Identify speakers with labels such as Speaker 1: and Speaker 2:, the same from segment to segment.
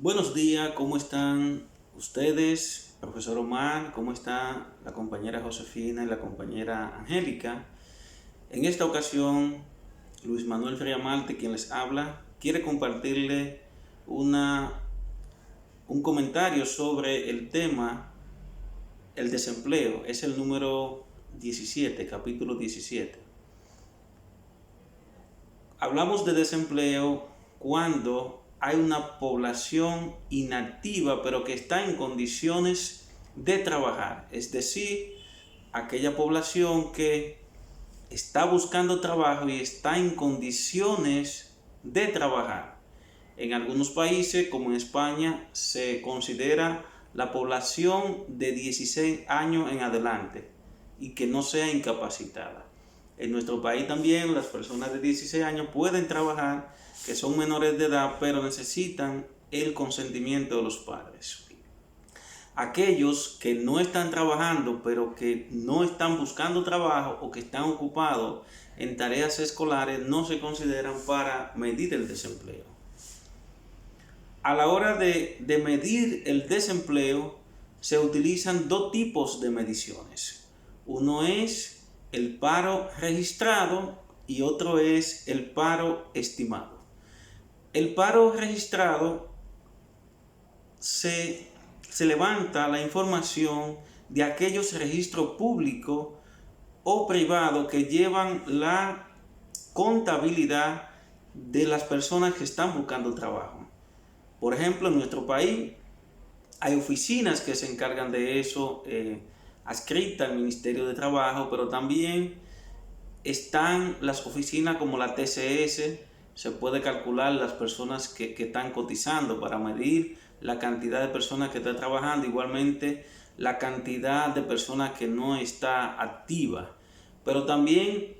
Speaker 1: Buenos días, ¿cómo están ustedes? Profesor Omar, ¿cómo está la compañera Josefina y la compañera Angélica? En esta ocasión, Luis Manuel Friamalte, quien les habla, quiere compartirle una, un comentario sobre el tema, el desempleo. Es el número 17, capítulo 17. Hablamos de desempleo cuando hay una población inactiva pero que está en condiciones de trabajar, es decir, aquella población que está buscando trabajo y está en condiciones de trabajar. En algunos países, como en España, se considera la población de 16 años en adelante y que no sea incapacitada. En nuestro país también las personas de 16 años pueden trabajar, que son menores de edad, pero necesitan el consentimiento de los padres. Aquellos que no están trabajando, pero que no están buscando trabajo o que están ocupados en tareas escolares, no se consideran para medir el desempleo. A la hora de medir el desempleo, se utilizan dos tipos de mediciones. Uno es el paro registrado y otro es el paro estimado. El paro registrado se levanta la información de aquellos registros públicos o privados que llevan la contabilidad de las personas que están buscando trabajo. Por ejemplo, en nuestro país hay oficinas que se encargan de eso, adscritas al Ministerio de Trabajo, pero también están las oficinas como la TCS. Se puede calcular las personas que están cotizando para medir la cantidad de personas que están trabajando, igualmente la cantidad de personas que no está activa. Pero también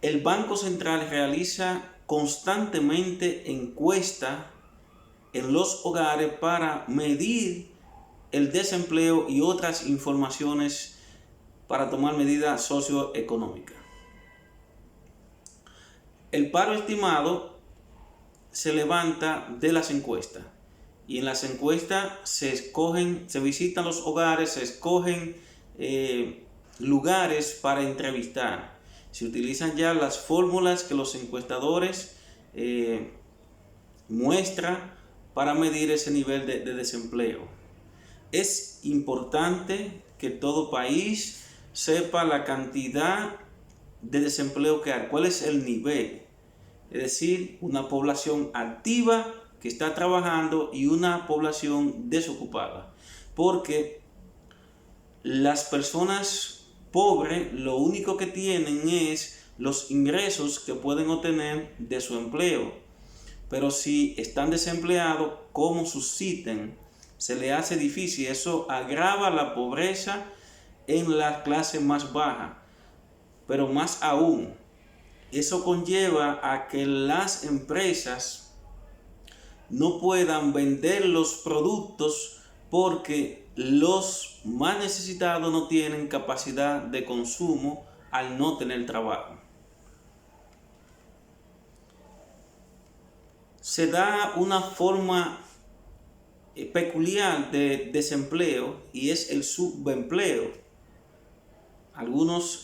Speaker 1: el Banco Central realiza constantemente encuestas en los hogares para medir el desempleo y otras informaciones para tomar medidas socioeconómicas. El paro estimado se levanta de las encuestas y en las encuestas se visitan los hogares, se escogen lugares para entrevistar. Se utilizan ya las fórmulas que los encuestadores muestran para medir ese nivel de desempleo. Es importante que todo país sepa la cantidad de desempleo que hay, cuál es el nivel. Es decir, una población activa que está trabajando y una población desocupada. Porque las personas pobres lo único que tienen es los ingresos que pueden obtener de su empleo. Pero si están desempleados, ¿cómo subsisten? Se le hace difícil. Eso agrava la pobreza en la clase más baja. Pero más aún, eso conlleva a que las empresas no puedan vender los productos porque los más necesitados no tienen capacidad de consumo al no tener trabajo. Se da una forma peculiar de desempleo y es el subempleo. Algunos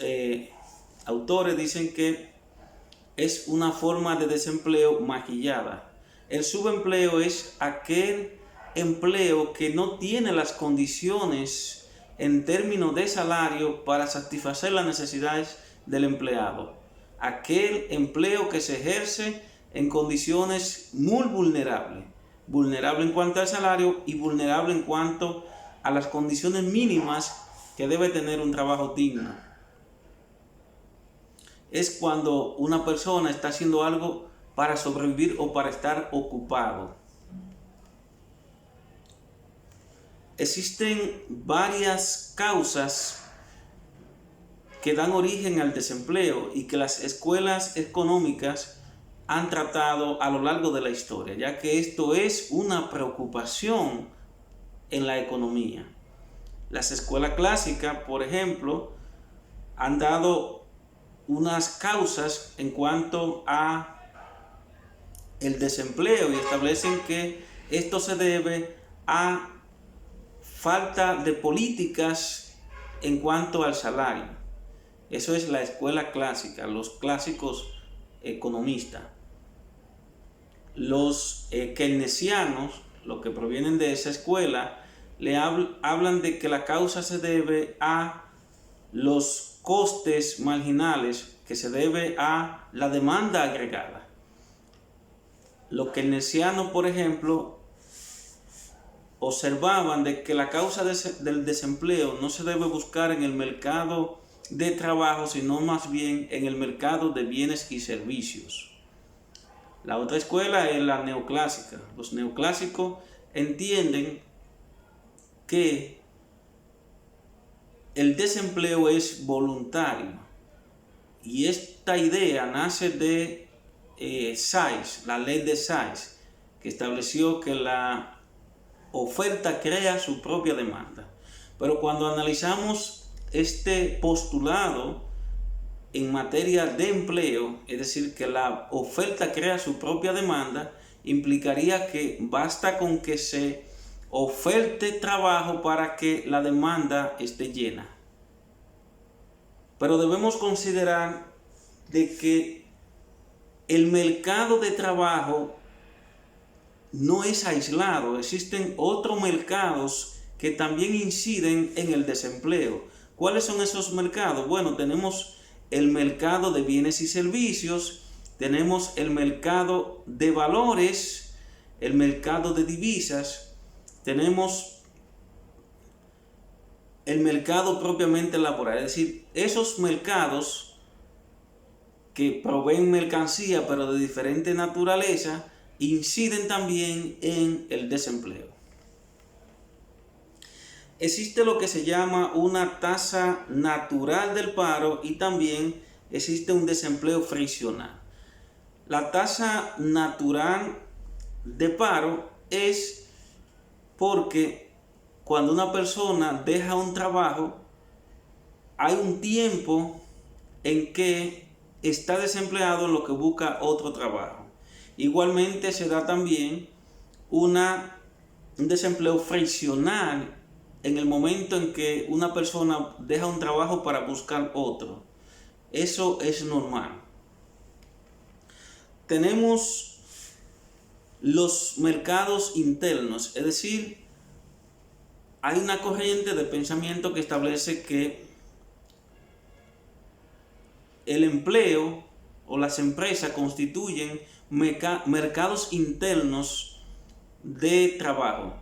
Speaker 1: autores dicen que es una forma de desempleo maquillada. El subempleo es aquel empleo que no tiene las condiciones en términos de salario para satisfacer las necesidades del empleado. Aquel empleo que se ejerce en condiciones muy vulnerables. Vulnerable en cuanto al salario y vulnerable en cuanto a las condiciones mínimas que debe tener un trabajo digno. Es cuando una persona está haciendo algo para sobrevivir o para estar ocupado. Existen varias causas que dan origen al desempleo y que las escuelas económicas han tratado a lo largo de la historia, ya que esto es una preocupación en la economía. Las escuelas clásicas, por ejemplo, han dado unas causas en cuanto a el desempleo y establecen que Esto se debe a falta de políticas en cuanto al salario. Eso es la escuela clásica, los clásicos economistas. Los keynesianos, los que provienen de esa escuela, hablan de que la causa se debe a los costes marginales, que se debe a la demanda agregada. Los keynesianos, por ejemplo, observaban de que la causa del desempleo no se debe buscar en el mercado de trabajo, sino más bien en el mercado de bienes y servicios. La otra escuela es la neoclásica. Los neoclásicos entienden que el desempleo es voluntario, y esta idea nace de Sayles, la ley de Sayles, que estableció que la oferta crea su propia demanda. Pero cuando analizamos este postulado en materia de empleo, es decir, que la oferta crea su propia demanda, implicaría que basta con que se oferte trabajo para que la demanda esté llena. Pero debemos considerar de que el mercado de trabajo no es aislado, existen otros mercados que también inciden en el desempleo. ¿Cuáles son esos mercados? Bueno, tenemos el mercado de bienes y servicios, tenemos el mercado de valores, el mercado de divisas, tenemos el mercado propiamente laboral, es decir, esos mercados que proveen mercancía pero de diferente naturaleza inciden también en el desempleo. Existe lo que se llama una tasa natural del paro y también existe un desempleo friccional. La tasa natural de paro es porque cuando una persona deja un trabajo, hay un tiempo en que está desempleado en lo que busca otro trabajo. Igualmente se da también un desempleo friccional en el momento en que una persona deja un trabajo para buscar otro. Eso es normal. Tenemos los mercados internos, es decir, hay una corriente de pensamiento que establece que el empleo o las empresas constituyen mercados internos de trabajo.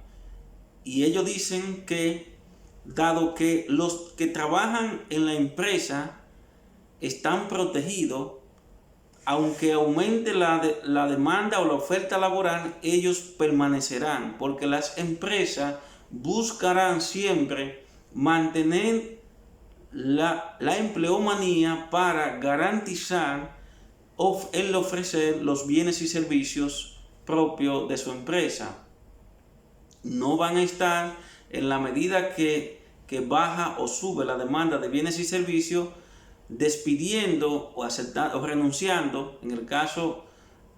Speaker 1: Y ellos dicen que, dado que los que trabajan en la empresa están protegidos, aunque aumente la demanda o la oferta laboral, ellos permanecerán, porque las empresas buscarán siempre mantener la empleomanía para garantizar el ofrecer los bienes y servicios propios de su empresa. No van a estar, en la medida que baja o sube la demanda de bienes y servicios, despidiendo o renunciando, en el caso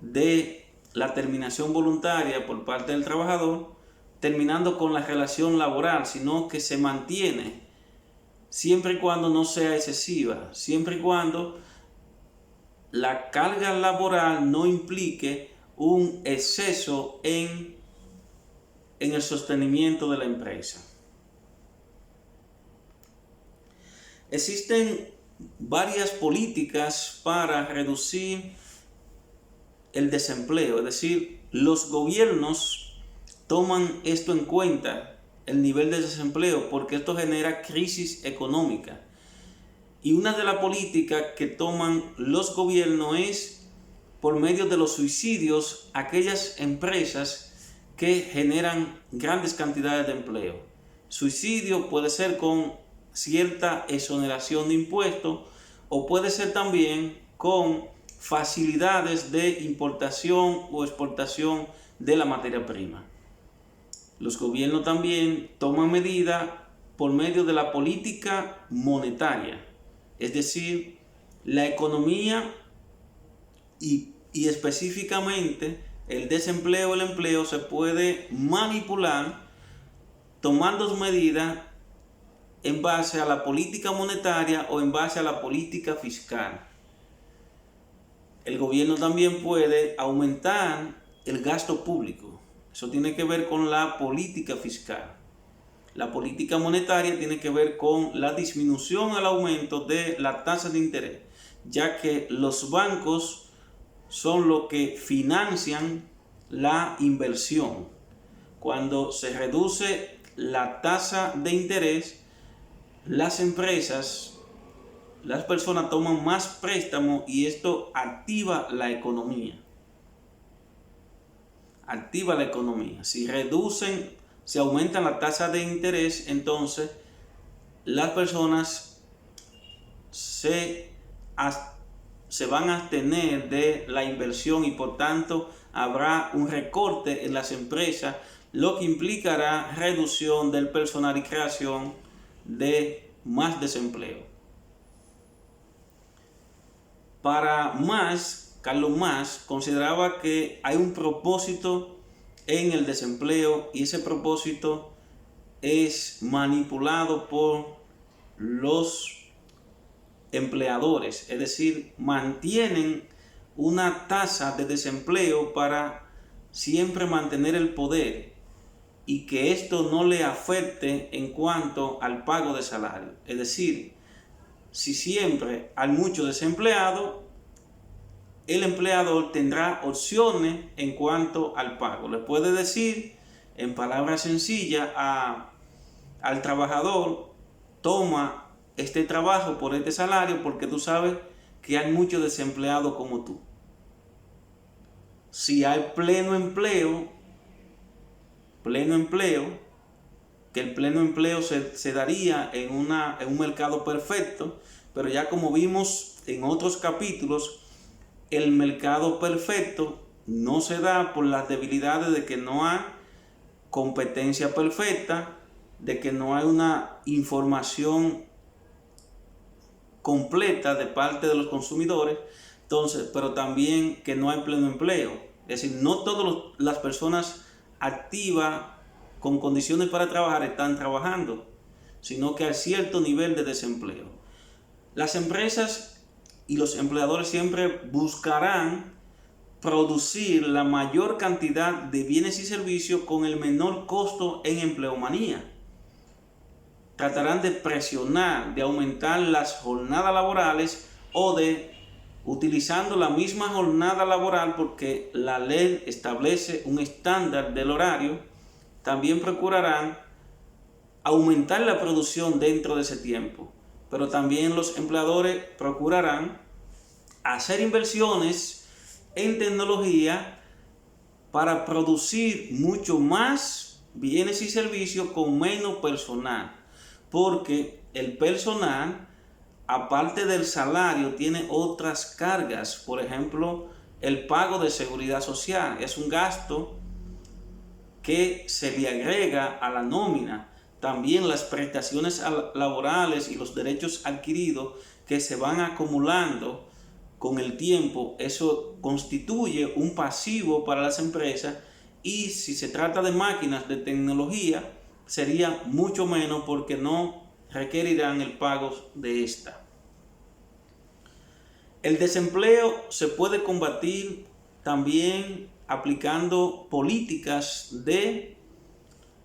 Speaker 1: de la terminación voluntaria por parte del trabajador, terminando con la relación laboral, sino que se mantiene siempre y cuando no sea excesiva, siempre y cuando la carga laboral no implique un exceso en el sostenimiento de la empresa. Existen varias políticas para reducir el desempleo, es decir, los gobiernos toman esto en cuenta, el nivel de desempleo, porque esto genera crisis económica. Y una de las políticas que toman los gobiernos es por medio de los subsidios a aquellas empresas que generan grandes cantidades de empleo. Subsidio puede ser con cierta exoneración de impuestos o puede ser también con facilidades de importación o exportación de la materia prima. Los gobiernos también toman medidas por medio de la política monetaria, es decir, la economía y específicamente el desempleo, el empleo se puede manipular tomando medidas en base a la política monetaria o en base a la política fiscal. El gobierno también puede aumentar el gasto público. Eso tiene que ver con la política fiscal. La política monetaria tiene que ver con la disminución al aumento de la tasa de interés, ya que los bancos son los que financian la inversión. Cuando se reduce la tasa de interés, las empresas, las personas toman más préstamos y esto activa la economía. Activa la economía. Si aumentan la tasa de interés, entonces las personas se van a abstener de la inversión y por tanto habrá un recorte en las empresas, lo que implicará reducción del personal y creación de más desempleo. Carlos Marx consideraba que hay un propósito en el desempleo y ese propósito es manipulado por los empleadores, es decir, mantienen una tasa de desempleo para siempre mantener el poder y que esto no le afecte en cuanto al pago de salario. Es decir, si siempre hay mucho desempleado, el empleador tendrá opciones en cuanto al pago. Le puede decir en palabras sencillas al trabajador: toma este trabajo por este salario porque tú sabes que hay muchos desempleados como tú. Si hay pleno empleo, que el pleno empleo se daría en un mercado perfecto, pero ya como vimos en otros capítulos, el mercado perfecto no se da por las debilidades de que no hay competencia perfecta, de que no hay una información completa de parte de los consumidores, entonces, pero también que no hay pleno empleo. Es decir, no todas las personas activas con condiciones para trabajar están trabajando, sino que hay cierto nivel de desempleo. Las empresas y los empleadores siempre buscarán producir la mayor cantidad de bienes y servicios con el menor costo en empleomanía. Tratarán de presionar, de aumentar las jornadas laborales o de utilizando la misma jornada laboral porque la ley establece un estándar del horario. También procurarán aumentar la producción dentro de ese tiempo. Pero también los empleadores procurarán hacer inversiones en tecnología para producir mucho más bienes y servicios con menos personal, porque el personal, aparte del salario, tiene otras cargas. Por ejemplo, el pago de seguridad social es un gasto que se le agrega a la nómina. También las prestaciones laborales y los derechos adquiridos que se van acumulando con el tiempo, eso constituye un pasivo para las empresas, y si se trata de máquinas de tecnología sería mucho menos porque no requerirán el pago de esta. El desempleo se puede combatir también aplicando políticas de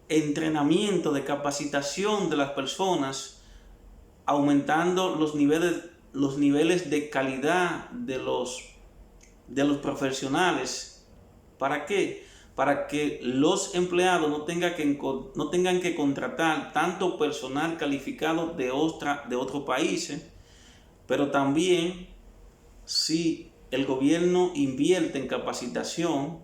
Speaker 1: entrenamiento, de capacitación de las personas, aumentando los niveles de calidad de los profesionales. ¿Para qué? Para que los empleados no tengan que contratar tanto personal calificado de otros países, pero también si el gobierno invierte en capacitación,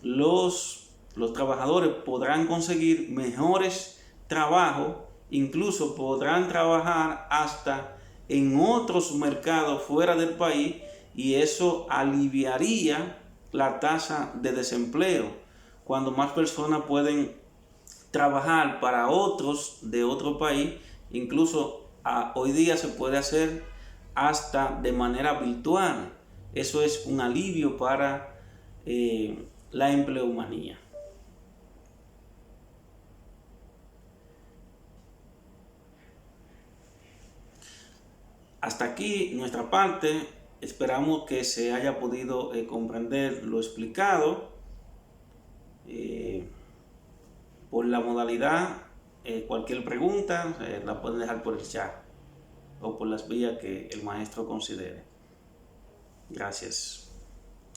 Speaker 1: los trabajadores podrán conseguir mejores trabajos, incluso podrán trabajar hasta en otros mercados fuera del país, y eso aliviaría la tasa de desempleo. Cuando más personas pueden trabajar para otros de otro país, incluso hoy día se puede hacer hasta de manera virtual. Eso es un alivio para la empleomanía. Hasta aquí nuestra parte. Esperamos que se haya podido comprender lo explicado. Por la modalidad, cualquier pregunta la pueden dejar por el chat o por las vías que el maestro considere. Gracias.